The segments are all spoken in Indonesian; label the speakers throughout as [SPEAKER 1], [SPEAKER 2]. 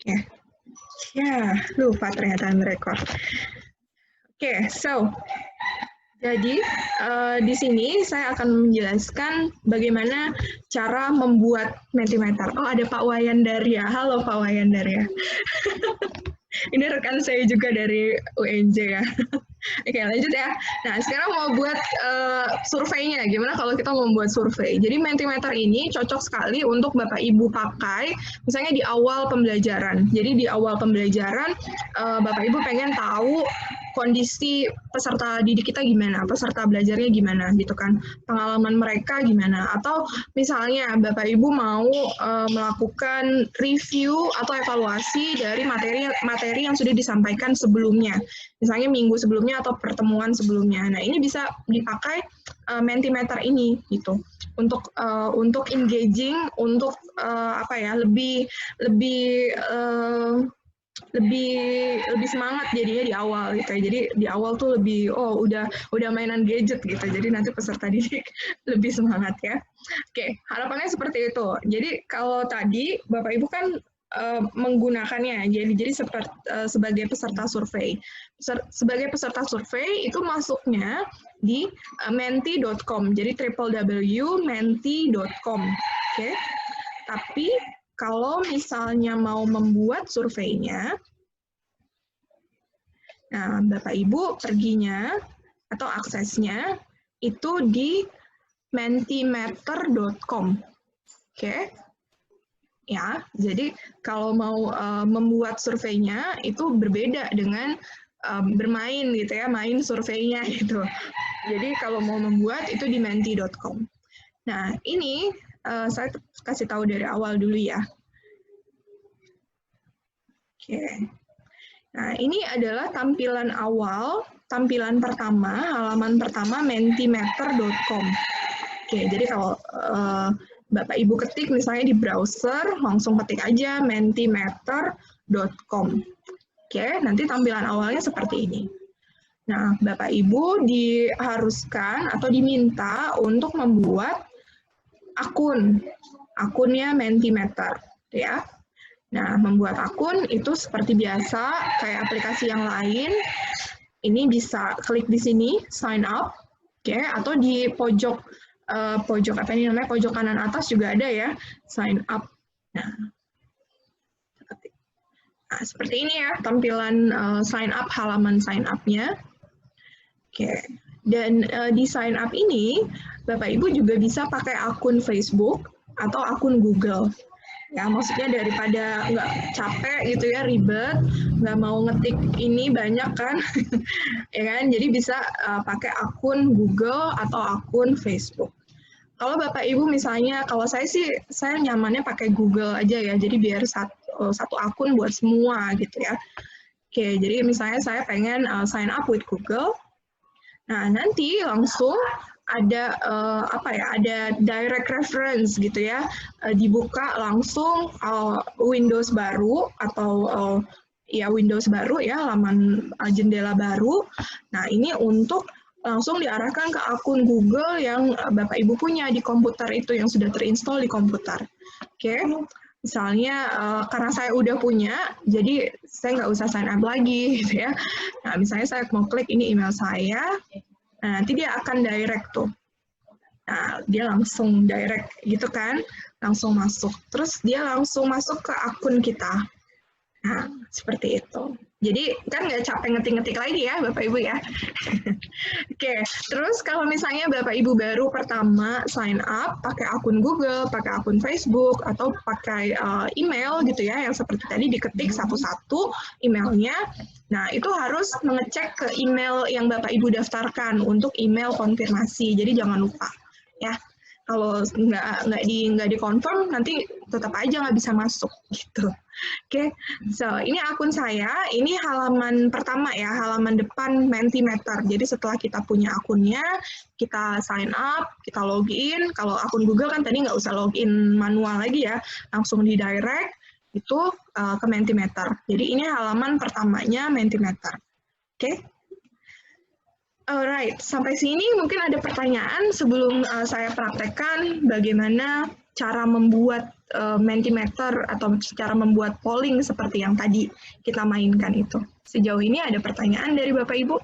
[SPEAKER 1] Oke. Ya, lupa ternyata merekod. Oke, so jadi di sini saya akan menjelaskan bagaimana cara membuat Mentimeter. Oh, ada Pak Wayandaria. Halo Pak Wayandaria. Ini rekan saya juga dari UNJ ya. Oke, lanjut ya. Nah, sekarang mau buat surveinya. Gimana kalau kita membuat survei? Jadi Mentimeter ini cocok sekali untuk Bapak Ibu pakai, misalnya di awal pembelajaran. Jadi di awal pembelajaran, Bapak Ibu pengen tahu kondisi peserta didik kita gimana, peserta belajarnya gimana gitu kan, pengalaman mereka gimana, atau misalnya Bapak Ibu mau melakukan review atau evaluasi dari materi yang sudah disampaikan sebelumnya, misalnya minggu sebelumnya atau pertemuan sebelumnya. Nah, ini bisa dipakai Mentimeter ini gitu untuk engaging, untuk lebih semangat jadinya di awal gitu ya. Jadi di awal tuh lebih udah mainan gadget gitu. Jadi nanti peserta didik lebih semangat ya. Oke, harapannya seperti itu. Jadi kalau tadi Bapak Ibu kan menggunakannya jadi sebagai peserta survei. Sebagai peserta survei itu masuknya di menti.com. Jadi www.menti.com. Oke. Tapi kalau misalnya mau membuat surveinya, nah Bapak Ibu perginya atau aksesnya itu di mentimeter.com. Oke. Ya, jadi kalau mau membuat surveinya itu berbeda dengan bermain gitu ya, main surveinya gitu. Jadi kalau mau membuat itu di menti.com. Nah, ini saya kasih tahu dari awal dulu ya. Oke. Nah, ini adalah tampilan awal, tampilan pertama, halaman pertama mentimeter.com. Oke, jadi kalau Bapak Ibu ketik misalnya di browser, langsung ketik aja mentimeter.com. Oke, nanti tampilan awalnya seperti ini. Nah, Bapak Ibu diharuskan atau diminta untuk membuat akunnya Mentimeter, ya. Nah, membuat akun itu seperti biasa, kayak aplikasi yang lain. Ini bisa klik di sini, sign up, oke, atau di pojok pojok kanan atas juga ada ya, sign up. Nah, seperti ini ya tampilan sign up, halaman sign up-nya. Oke, dan di sign up ini Bapak Ibu juga bisa pakai akun Facebook atau akun Google. Ya, maksudnya daripada nggak capek gitu ya, ribet, nggak mau ngetik ini banyak kan, ya kan? Jadi bisa pakai akun Google atau akun Facebook. Kalau Bapak Ibu misalnya, kalau saya nyamannya pakai Google aja ya, jadi biar satu akun buat semua gitu ya. Oke, jadi misalnya saya pengen sign up with Google. Nah, nanti langsung ada ada direct reference gitu ya, dibuka langsung Windows baru atau Windows baru ya, halaman jendela baru. Nah, ini untuk langsung diarahkan ke akun Google yang Bapak Ibu punya di komputer itu, yang sudah terinstall di komputer. Oke. Misalnya karena saya udah punya, jadi saya nggak usah sign up lagi gitu ya. Nah, misalnya saya mau klik ini email saya, nah nanti dia akan direct tuh. Nah, dia langsung direct gitu kan, langsung masuk. Terus dia langsung masuk ke akun kita. Nah, seperti itu. Jadi kan nggak capek ngetik-ngetik lagi ya Bapak Ibu ya. Oke, terus kalau misalnya Bapak Ibu baru pertama sign up pakai akun Google, pakai akun Facebook, atau pakai email gitu ya, yang seperti tadi diketik satu-satu emailnya, nah itu harus mengecek ke email yang Bapak Ibu daftarkan untuk email konfirmasi, jadi jangan lupa ya. Kalau nggak di confirm nanti tetap aja nggak bisa masuk gitu. Oke, so ini akun saya, ini halaman pertama ya, halaman depan Mentimeter. Jadi setelah kita punya akunnya, kita sign up, kita login. Kalau akun Google kan tadi nggak usah login manual lagi ya, langsung di direct itu ke Mentimeter. Jadi ini halaman pertamanya Mentimeter. Oke. Alright, sampai sini mungkin ada pertanyaan sebelum saya praktekkan bagaimana cara membuat Mentimeter atau cara membuat polling seperti yang tadi kita mainkan itu. Sejauh ini ada pertanyaan dari Bapak Ibu?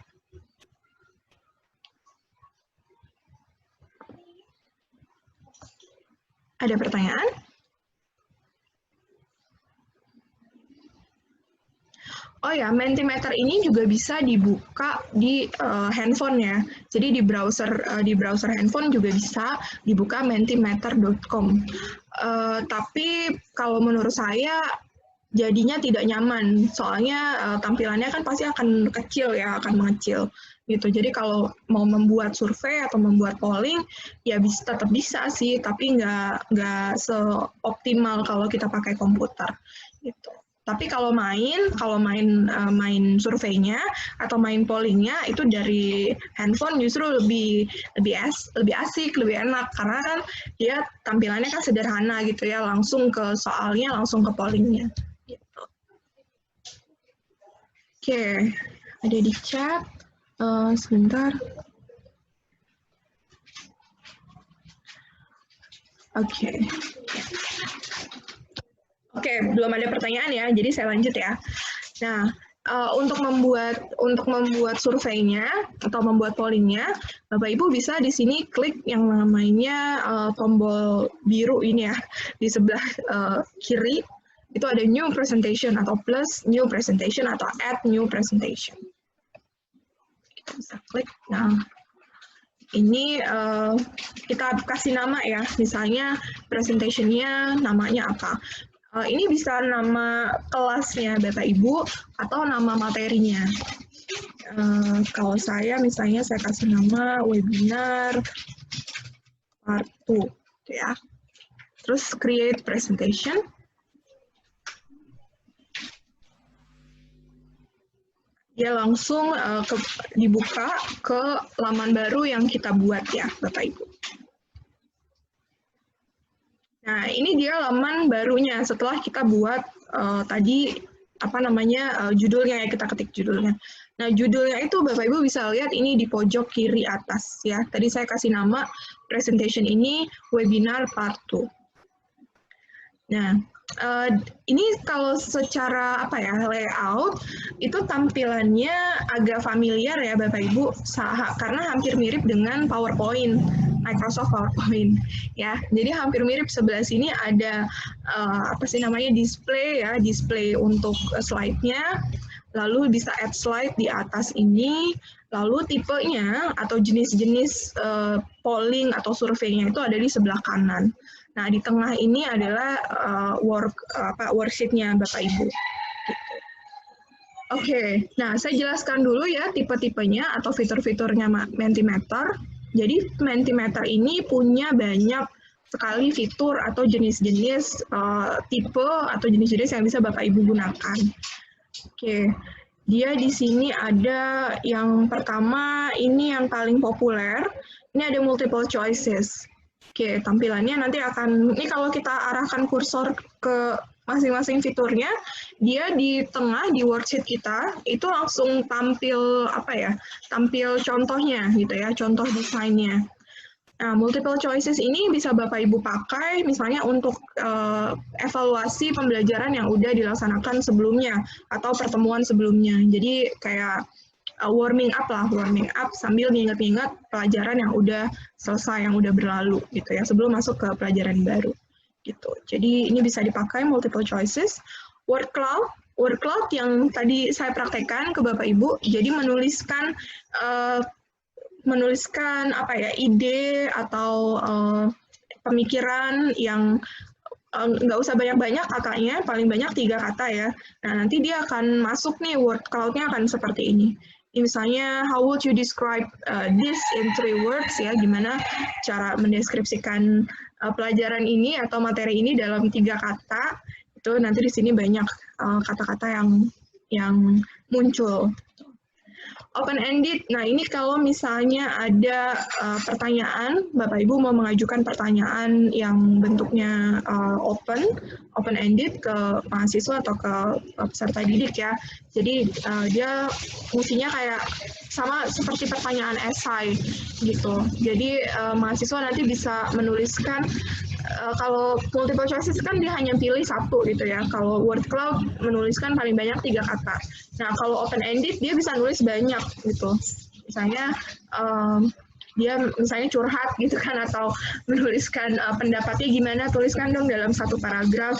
[SPEAKER 1] Ada pertanyaan? Oh ya, Mentimeter ini juga bisa dibuka di handphone ya. Jadi di browser handphone juga bisa dibuka mentimeter.com. Tapi kalau menurut saya jadinya tidak nyaman, soalnya tampilannya kan pasti akan kecil ya, akan mengecil gitu. Jadi kalau mau membuat survei atau membuat polling, ya tetap bisa sih, tapi nggak seoptimal kalau kita pakai komputer gitu. Tapi kalau main surveinya atau main pollingnya itu dari handphone justru lebih asik, lebih enak karena kan dia tampilannya kan sederhana gitu ya, langsung ke soalnya, langsung ke pollingnya. Gitu. Oke, ada di chat. Sebentar. Oke. Oke, belum ada pertanyaan ya, jadi saya lanjut ya. Nah, untuk membuat surveinya atau membuat pollingnya, Bapak Ibu bisa di sini klik yang namanya tombol biru ini ya, di sebelah kiri itu ada new presentation atau plus new presentation atau add new presentation. Kita bisa klik. Nah, ini kita kasih nama ya, misalnya presentation-nya namanya apa. Ini bisa nama kelasnya Bapak Ibu atau nama materinya. Kalau saya misalnya saya kasih nama webinar part 2 ya. Terus create presentation. Dia langsung dibuka ke laman baru yang kita buat ya Bapak Ibu. Nah, ini dia laman barunya setelah kita buat tadi judulnya ya, kita ketik judulnya. Nah, judulnya itu Bapak Ibu bisa lihat ini di pojok kiri atas ya. Tadi saya kasih nama presentation ini webinar part 2. Nah, ini kalau secara layout itu tampilannya agak familiar ya Bapak Ibu karena hampir mirip dengan PowerPoint. Microsoft PowerPoint ya. Jadi hampir mirip, sebelah sini ada display untuk slide-nya, lalu bisa add slide di atas ini, lalu tipenya atau jenis-jenis polling atau surveinya itu ada di sebelah kanan. Nah, di tengah ini adalah worksheet-nya Bapak Ibu. Gitu. Oke, nah saya jelaskan dulu ya tipe-tipenya atau fitur-fiturnya Mentimeter. Jadi Mentimeter ini punya banyak sekali fitur atau jenis-jenis tipe atau jenis-jenis yang bisa Bapak Ibu gunakan. Oke, dia di sini ada yang pertama, ini yang paling populer, ini ada multiple choices. Oke, tampilannya nanti ini kalau kita arahkan kursor ke masing-masing fiturnya, dia di tengah di worksheet kita itu langsung tampil tampil contohnya gitu ya, contoh desainnya. Nah, multiple choices ini bisa Bapak Ibu pakai misalnya untuk evaluasi pembelajaran yang udah dilaksanakan sebelumnya atau pertemuan sebelumnya. Jadi kayak warming up sambil nginget-nginget pelajaran yang udah selesai, yang udah berlalu gitu ya, sebelum masuk ke pelajaran baru. Gitu. Jadi ini bisa dipakai multiple choices. Word cloud yang tadi saya praktekkan ke Bapak Ibu, jadi menuliskan ide atau pemikiran yang nggak usah banyak-banyak katanya, paling banyak 3 kata ya. Nah, nanti dia akan masuk nih, word cloud-nya akan seperti ini. Misalnya, how would you describe this in 3 words ya, gimana cara mendeskripsikan pelajaran ini atau materi ini dalam 3 kata, itu nanti di sini banyak kata-kata yang muncul. Open-ended, nah ini kalau misalnya ada pertanyaan, Bapak Ibu mau mengajukan pertanyaan yang bentuknya open-ended ke mahasiswa atau ke peserta didik ya. Jadi dia fungsinya kayak sama seperti pertanyaan esai gitu. Jadi mahasiswa nanti bisa menuliskan kalau multiple choices kan dia hanya pilih satu gitu ya. Kalau word cloud menuliskan paling banyak 3 kata. Nah, kalau open ended dia bisa nulis banyak gitu. Misalnya dia misalnya curhat gitu kan, atau menuliskan pendapatnya gimana, tuliskan dong dalam satu paragraf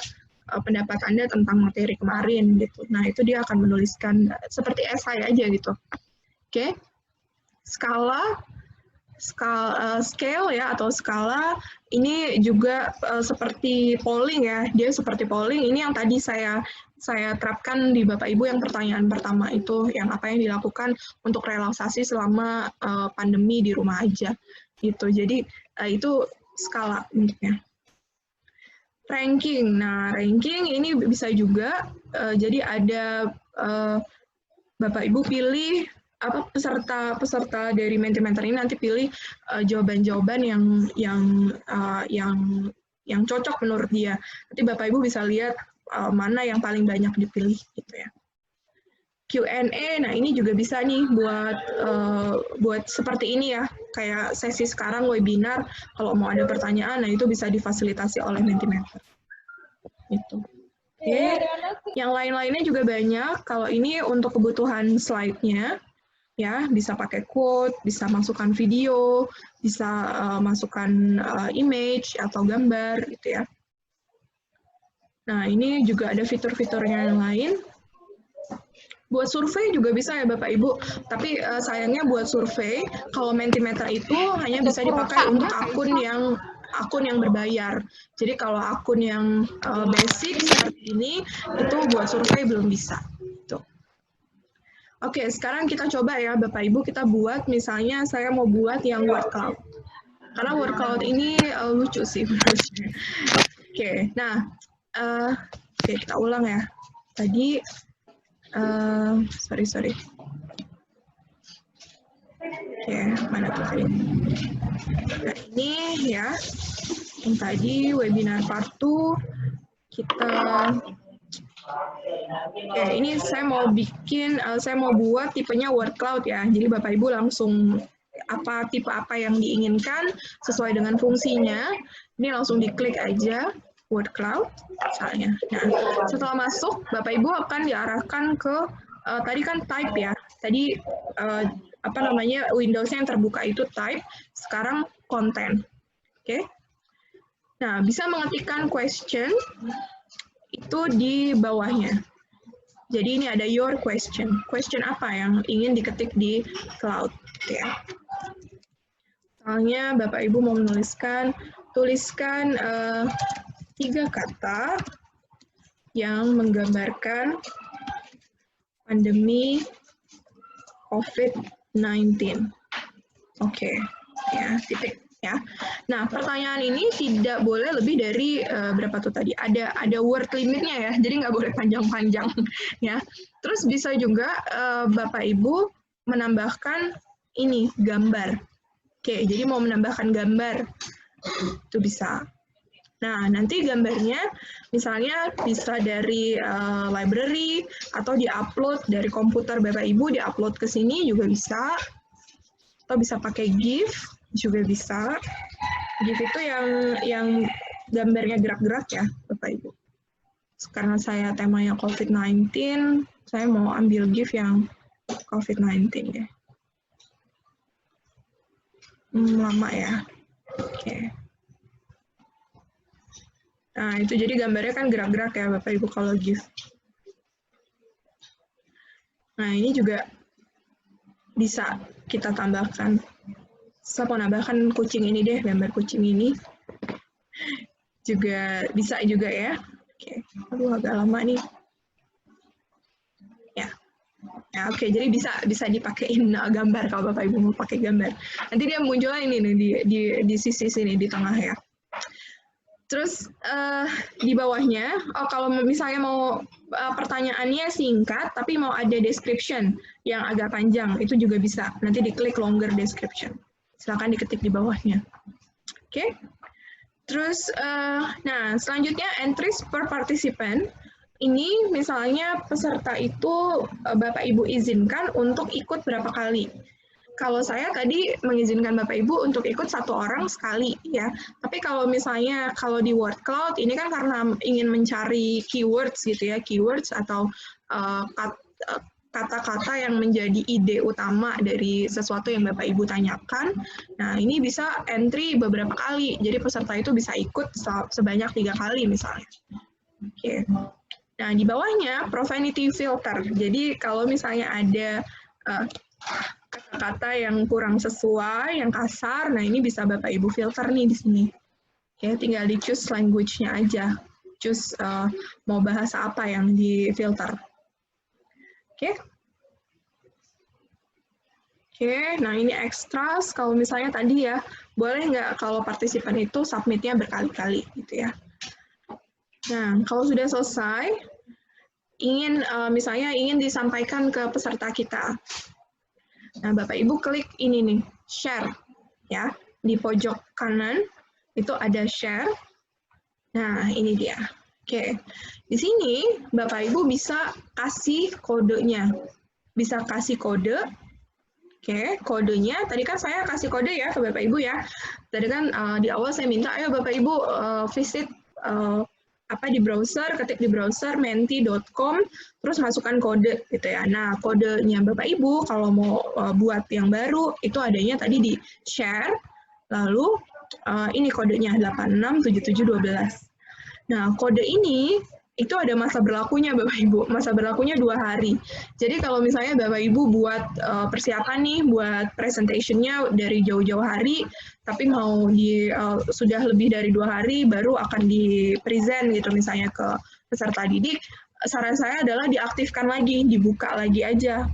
[SPEAKER 1] pendapat Anda tentang materi kemarin gitu. Nah, itu dia akan menuliskan seperti esai aja gitu. Oke. Scale ya, atau skala ini juga seperti polling ya. Dia seperti polling. Ini yang tadi saya terapkan di Bapak Ibu yang pertanyaan pertama itu, yang apa yang dilakukan untuk relaksasi selama pandemi di rumah aja gitu. Jadi itu skala bentuknya. Ranking. Nah, ranking ini bisa juga jadi ada Bapak Ibu pilih apa peserta dari Mentimeter ini nanti pilih jawaban-jawaban yang cocok menurut dia. Nanti Bapak Ibu bisa lihat mana yang paling banyak dipilih gitu ya. Q&A, nah ini juga bisa nih buat seperti ini ya, kayak sesi sekarang webinar, kalau mau ada pertanyaan, nah itu bisa difasilitasi oleh Mentimeter. Gitu. Oke. Yang lain-lainnya juga banyak. Kalau ini untuk kebutuhan slide-nya, ya bisa pakai quote, bisa masukkan video, bisa masukkan image atau gambar, gitu ya. Nah, ini juga ada fitur-fiturnya yang lain. Buat survei juga bisa ya Bapak Ibu, tapi sayangnya buat survei, kalau Mentimeter itu hanya bisa dipakai untuk akun yang berbayar. Jadi kalau akun yang basic seperti ini, itu buat survei belum bisa. Tuh. Oke, sekarang kita coba ya Bapak Ibu, kita buat misalnya saya mau buat yang word cloud. Karena word cloud ini lucu sih menurut saya. Oke, nah, oke, kita ulang ya. Tadi, sorry. Oke, mana tuh tadi? Nah, ini ya, yang tadi webinar part 2, kita, oke, ini saya mau buat tipenya word cloud ya, jadi Bapak Ibu langsung tipe apa yang diinginkan sesuai dengan fungsinya, ini langsung diklik aja, word cloud misalnya. Nah, setelah masuk, Bapak Ibu akan diarahkan ke, tadi kan type ya, tadi Windows-nya yang terbuka itu type, sekarang content. Oke. Nah, bisa mengetikkan question itu di bawahnya. Jadi ini ada your question. Question apa yang ingin diketik di cloud, ya. Misalnya Bapak Ibu mau tuliskan 3 kata yang menggambarkan pandemi COVID-19. Oke, ya, titik. Ya. Nah, pertanyaan ini tidak boleh lebih dari berapa tuh tadi? Ada word limitnya ya, jadi nggak boleh panjang-panjang ya. Terus bisa juga Bapak Ibu menambahkan ini gambar. Oke, jadi mau menambahkan gambar itu bisa. Nah, nanti gambarnya misalnya bisa dari library atau diupload dari komputer Bapak Ibu, diupload ke sini juga bisa. Atau bisa pakai GIF juga bisa. GIF itu yang gambarnya gerak-gerak ya, Bapak Ibu. Karena saya temanya COVID-19, saya mau ambil GIF yang COVID-19 ya. Lama ya. Oke. Nah, itu jadi gambarnya kan gerak-gerak ya, Bapak Ibu, kalau GIF. Nah, ini juga bisa kita tambahkan. Saya mau nambahkan kucing ini deh, gambar kucing ini. Juga bisa juga ya. Oke, aduh agak lama nih. Ya. Ya, oke, jadi bisa dipakein gambar kalau Bapak Ibu mau pakai gambar. Nanti dia munculnya ini nih di sisi sini di tengah ya. Terus di bawahnya, kalau misalnya mau pertanyaannya singkat tapi mau ada description yang agak panjang, itu juga bisa. Nanti diklik longer description. Silakan diketik di bawahnya. Oke. Terus, nah selanjutnya entries per participant. Ini misalnya peserta itu Bapak Ibu izinkan untuk ikut berapa kali. kalau saya tadi mengizinkan Bapak Ibu untuk ikut 1 orang sekali ya. Tapi kalau misalnya kalau di word cloud ini kan karena ingin mencari keywords gitu ya, keywords atau kata-kata yang menjadi ide utama dari sesuatu yang Bapak Ibu tanyakan. Nah, ini bisa entry beberapa kali. Jadi peserta itu bisa ikut sebanyak 3 kali misalnya. Oke. Nah, di bawahnya profanity filter. Jadi kalau misalnya ada kata-kata yang kurang sesuai, yang kasar, nah ini bisa Bapak Ibu filter nih di sini. Oke, tinggal di choose language-nya aja. Choose mau bahasa apa yang di filter. Oke. Oke, nah ini extras. Kalau misalnya tadi ya, boleh nggak kalau partisipan itu submit-nya berkali-kali gitu ya. Nah, kalau sudah selesai, misalnya ingin disampaikan ke peserta kita. Nah, Bapak Ibu klik ini nih, share ya. Di pojok kanan itu ada share. Nah, ini dia. Oke. Di sini Bapak Ibu bisa kasih kodenya. Bisa kasih kode. Oke, kodenya tadi kan saya kasih kode ya ke Bapak Ibu ya. Tadi kan di awal saya minta ayo Bapak Ibu visit di browser, ketik di browser menti.com, terus masukkan kode gitu ya. Nah, kodenya Bapak Ibu kalau mau buat yang baru itu adanya tadi di share, lalu ini kodenya 867712. Nah, kode ini itu ada masa berlakunya Bapak Ibu, masa berlakunya 2 hari. Jadi kalau misalnya Bapak Ibu buat persiapan nih, buat presentation-nya dari jauh-jauh hari, tapi mau sudah lebih dari 2 hari baru akan di-present gitu misalnya ke peserta didik, saran saya adalah diaktifkan lagi, dibuka lagi aja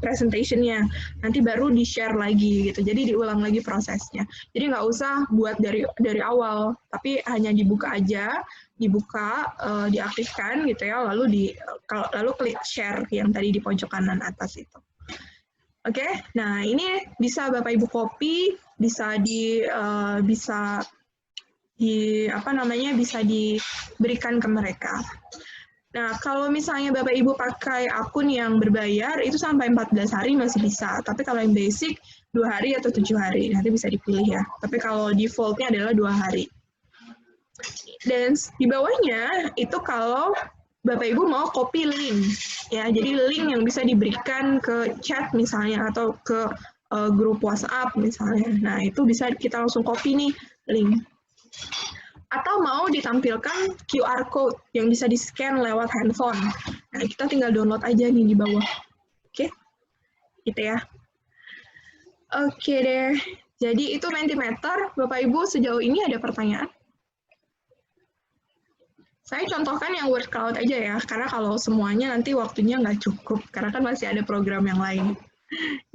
[SPEAKER 1] presentation-nya, nanti baru di-share lagi gitu, jadi diulang lagi prosesnya. Jadi nggak usah buat dari awal, tapi hanya dibuka aja, diaktifkan gitu ya, lalu klik share yang tadi di pojok kanan atas itu. Oke, nah ini bisa Bapak Ibu copy, bisa diberikan ke mereka. Nah, kalau misalnya Bapak Ibu pakai akun yang berbayar, itu sampai 14 hari masih bisa. Tapi kalau yang basic, 2 hari atau 7 hari. Nanti bisa dipilih ya. Tapi kalau default-nya adalah 2 hari. Dan di bawahnya, itu kalau Bapak Ibu mau copy link. Ya, jadi link yang bisa diberikan ke chat misalnya, atau ke grup WhatsApp misalnya. Nah, itu bisa kita langsung copy nih link. Atau mau ditampilkan QR code yang bisa di-scan lewat handphone. Nah, kita tinggal download aja nih di bawah. Oke, gitu ya. Oke deh, jadi itu Mentimeter. Bapak Ibu sejauh ini ada pertanyaan? Saya contohkan yang word cloud aja ya, karena kalau semuanya nanti waktunya nggak cukup, karena kan masih ada program yang lain.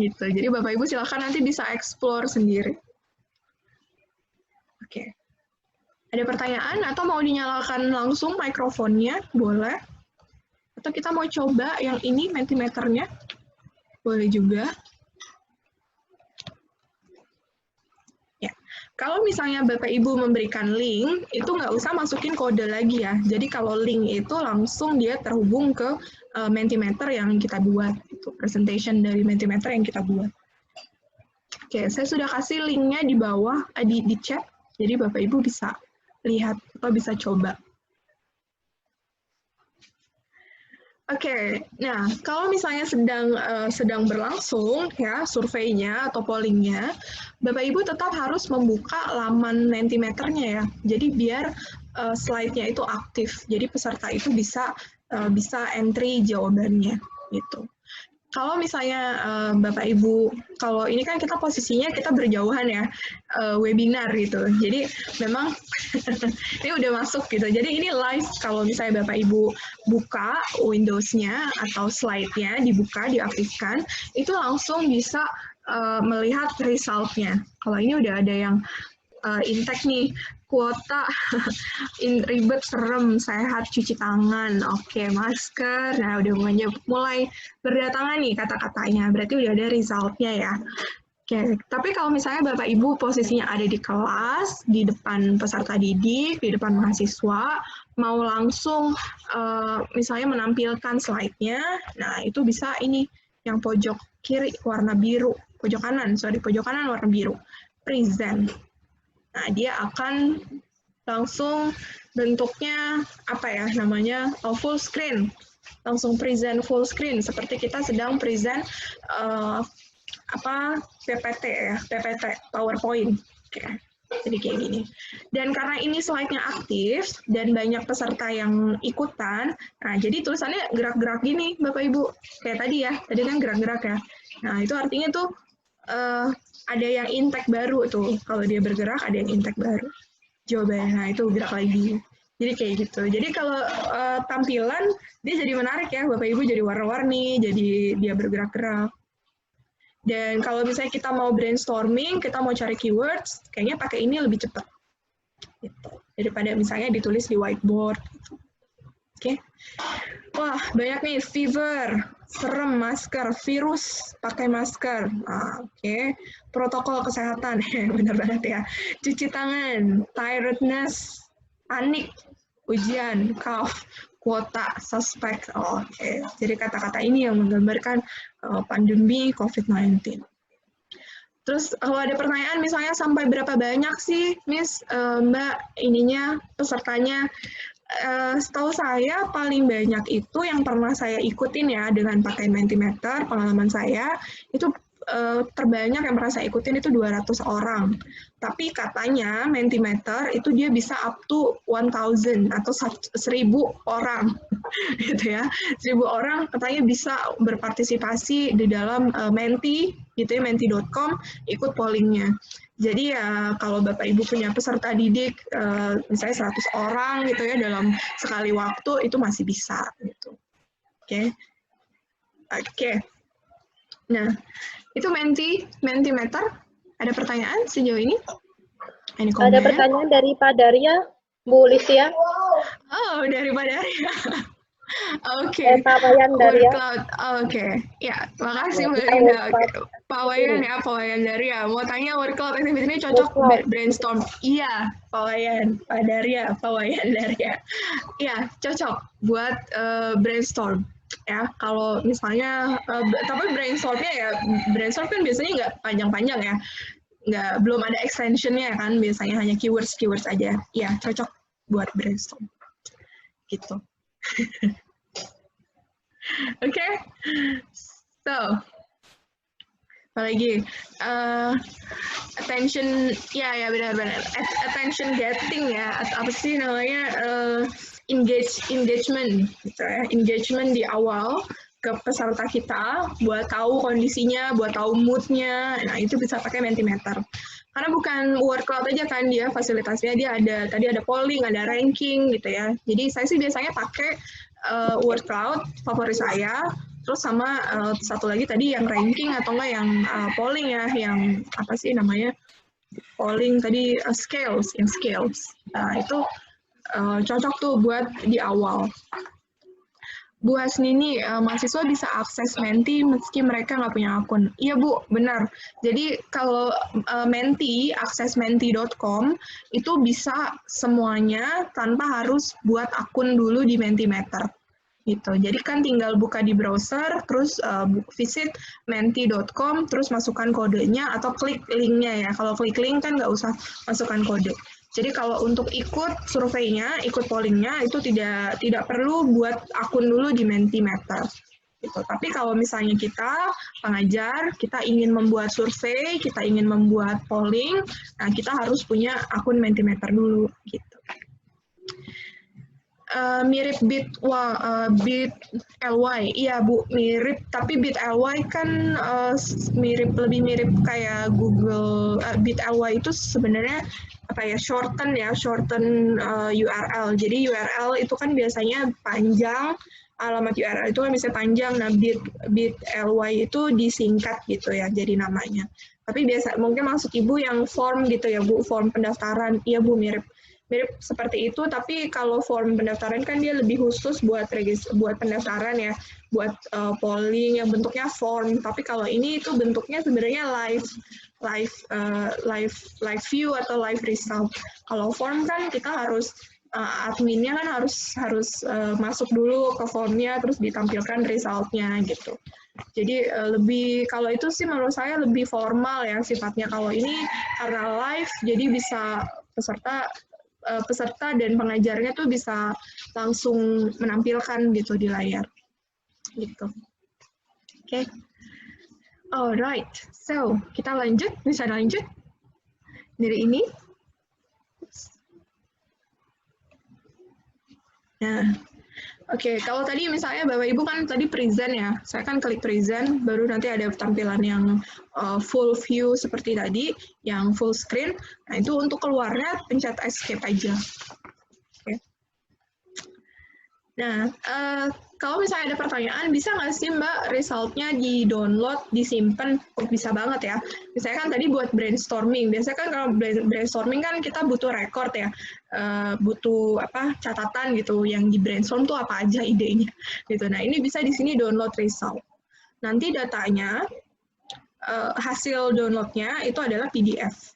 [SPEAKER 1] Gitu, jadi Bapak Ibu silakan nanti bisa explore sendiri. Oke. Ada pertanyaan atau mau dinyalakan langsung mikrofonnya? Boleh. Atau kita mau coba yang ini Mentimeternya? Boleh juga. Ya. Kalau misalnya Bapak Ibu memberikan link, itu nggak usah masukin kode lagi ya. Jadi kalau link itu langsung dia terhubung ke Mentimeter yang kita buat. Itu presentation dari Mentimeter yang kita buat. Oke, saya sudah kasih linknya di bawah, di chat. Jadi Bapak Ibu bisa lihat atau bisa coba. Oke, nah kalau misalnya sedang berlangsung ya surveinya atau pollingnya, Bapak Ibu tetap harus membuka laman Mentimeternya ya. Jadi biar slide-nya itu aktif. Jadi peserta itu bisa entry jawabannya gitu. Kalau misalnya Bapak Ibu, kalau ini kan kita posisinya kita berjauhan ya, webinar gitu. Jadi memang ini udah masuk gitu. Jadi ini live kalau misalnya Bapak Ibu buka Windows-nya atau slide-nya, dibuka, diaktifkan, itu langsung bisa melihat result-nya. Kalau ini udah ada yang intake nih, kuota ribet, serem, sehat, cuci tangan, oke, masker, nah udah mulai berdatangan nih kata-katanya, berarti udah ada result-nya ya. Oke, tapi kalau misalnya Bapak Ibu posisinya ada di kelas, di depan peserta didik, di depan mahasiswa, mau langsung misalnya menampilkan slide-nya, nah itu bisa ini, yang pojok kiri warna biru, pojok kanan warna biru, present. Nah, dia akan langsung bentuknya apa ya namanya, full screen, langsung present full screen seperti kita sedang present PPT ya, PPT PowerPoint. Oke. Jadi kayak gini. Dan karena ini slide-nya aktif dan banyak peserta yang ikutan, nah jadi tulisannya gerak-gerak gini, Bapak Ibu. Kayak tadi ya, tadi kan gerak-gerak ya. Nah, itu artinya tuh ada yang intake baru tuh. Kalau dia bergerak, ada yang intake baru. Jawabannya, nah itu gerak lagi. Jadi kayak gitu. Jadi kalau tampilan, dia jadi menarik ya, Bapak Ibu, jadi warna-warni, jadi dia bergerak-gerak. Dan kalau misalnya kita mau brainstorming, kita mau cari keywords, kayaknya pakai ini lebih cepat. Gitu. Daripada misalnya ditulis di whiteboard. Gitu. Oke. Wah, banyak nih. Fever, serem, masker, virus, pakai masker. Oke. Protokol kesehatan, benar banget ya. Cuci tangan, tiredness, panik, ujian, cough, kuota, suspek. Oke. Jadi kata-kata ini yang menggambarkan pandemi COVID-19. Terus kalau ada pertanyaan misalnya sampai berapa banyak sih, Miss, Mbak, ininya, pesertanya? Setahu saya paling banyak itu yang pernah saya ikutin ya dengan pakai Mentimeter, pengalaman saya, itu terbanyak yang pernah saya ikutin itu 200 orang. Tapi katanya Mentimeter itu dia bisa up to 1,000 atau 1.000 orang. Gitu ya. 1.000 orang katanya bisa berpartisipasi di dalam Menti, gitu ya, menti.com, ikut pollingnya. Jadi ya kalau Bapak Ibu punya peserta didik, misalnya 100 orang gitu ya dalam sekali waktu, itu masih bisa. Gitu. Oke. Nah, itu Mentimeter. Ada pertanyaan sejauh ini?
[SPEAKER 2] Ada pertanyaan dari Pak Daria, Bu Listia.
[SPEAKER 1] Oh, dari Pak Daria. Oke.
[SPEAKER 2] Pak Wayan Daria.
[SPEAKER 1] Oke. Ya, makasih Mbak Linda. Pak Wayan ya, Pak Wayan Daria. Mau tanya word cloud activity ini cocok brainstorm. Iya, Pak Wayan, Pak Daria, Pak Wayan Daria. Iya, cocok buat brainstorm. Ya, kalau misalnya, tapi brainstorm kan biasanya nggak panjang-panjang ya. Belum ada extension-nya kan, biasanya hanya keywords aja. Iya, cocok buat brainstorm. Gitu. Oke, so apalagi attention, ya benar-benar attention getting ya, apa sih namanya, engagement gitu ya, engagement di awal ke peserta kita buat tahu kondisinya, buat tahu moodnya. Nah itu bisa pakai Mentimeter. Karena bukan word cloud aja kan dia fasilitasnya, dia tadi ada polling, ada ranking gitu ya. Jadi saya sih biasanya pakai word cloud favorit saya, terus sama satu lagi tadi yang ranking atau enggak yang polling ya, yang apa sih namanya, polling tadi scales. Nah, itu cocok tuh buat di awal. Bu Hasnini, mahasiswa bisa akses Menti meski mereka nggak punya akun. Iya Bu, benar. Jadi kalau Menti, akses menti.com, itu bisa semuanya tanpa harus buat akun dulu di Mentimeter. Gitu. Jadi kan tinggal buka di browser, terus visit menti.com, terus masukkan kodenya atau klik linknya ya. Kalau klik link kan nggak usah masukkan kode. Jadi kalau untuk ikut surveinya, ikut pollingnya itu tidak perlu buat akun dulu di Mentimeter. Gitu. Tapi kalau misalnya kita pengajar, kita ingin membuat survei, kita ingin membuat polling, nah kita harus punya akun Mentimeter dulu. Gitu. Mirip Bit.ly, iya Bu, mirip, tapi Bit.ly kan lebih mirip kayak Google. Bit.ly itu sebenarnya shorten URL. Jadi URL itu kan biasanya panjang, alamat URL itu kan bisa panjang. Nah, Bit.ly itu disingkat gitu ya, jadi namanya. Tapi mungkin maksud Ibu yang form gitu ya Bu, form pendaftaran. Iya Bu, mirip seperti itu, tapi kalau form pendaftaran kan dia lebih khusus buat pendaftaran ya, buat polling yang bentuknya form. Tapi kalau ini itu bentuknya sebenarnya live view atau live result. Kalau form kan kita harus adminnya kan harus masuk dulu ke formnya, terus ditampilkan resultnya gitu. Jadi lebih, kalau itu sih menurut saya lebih formal ya sifatnya. Kalau ini karena live, jadi bisa peserta dan pengajarnya tuh bisa langsung menampilkan gitu di layar. Gitu. Oke. Alright, so kita lanjut, bisa lanjut dari ini. Nah, oke, kalau tadi misalnya Bapak Ibu kan tadi present ya, saya kan klik present, baru nanti ada tampilan yang full view seperti tadi, yang full screen. Nah, itu untuk keluarnya pencet escape aja. Oke. Nah, kalau misalnya ada pertanyaan, bisa nggak sih Mbak resultnya di-download, disimpan? Oh, bisa banget ya. Misalnya kan tadi buat brainstorming. Biasanya kan kalau brainstorming kan kita butuh record ya, butuh catatan gitu, yang di brainstorm tuh apa aja idenya. Gitu. Nah, ini bisa di sini download result. Nanti datanya, hasil downloadnya itu adalah PDF.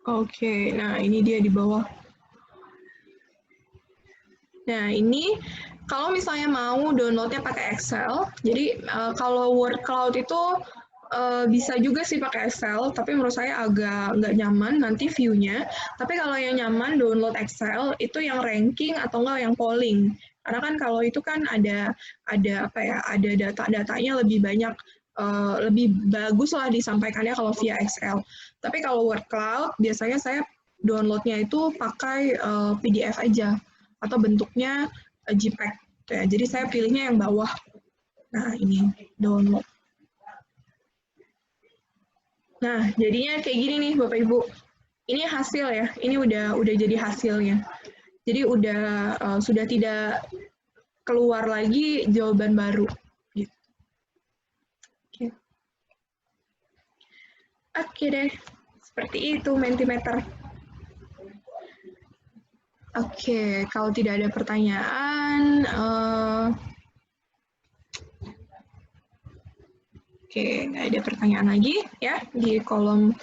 [SPEAKER 1] Oke, nah ini dia di bawah. Nah, ini kalau misalnya mau downloadnya pakai Excel, jadi kalau Word Cloud itu bisa juga sih pakai Excel, tapi menurut saya agak nggak nyaman nanti view-nya. Tapi kalau yang nyaman download Excel itu yang ranking atau enggak yang polling. Karena kan kalau itu kan ada data-datanya lebih banyak, lebih bagus lah disampaikannya kalau via Excel. Tapi kalau Word Cloud biasanya saya downloadnya itu pakai PDF aja atau bentuknya JPEG. Ya, jadi saya pilihnya yang bawah. Nah, ini download. Nah, jadinya kayak gini nih Bapak Ibu. Ini hasil ya. Ini udah jadi hasilnya. Jadi sudah tidak keluar lagi jawaban baru. Gitu. Oke. Oke deh. Seperti itu Mentimeter. Oke, kalau tidak ada pertanyaan, oke, nggak ada pertanyaan lagi ya di kolom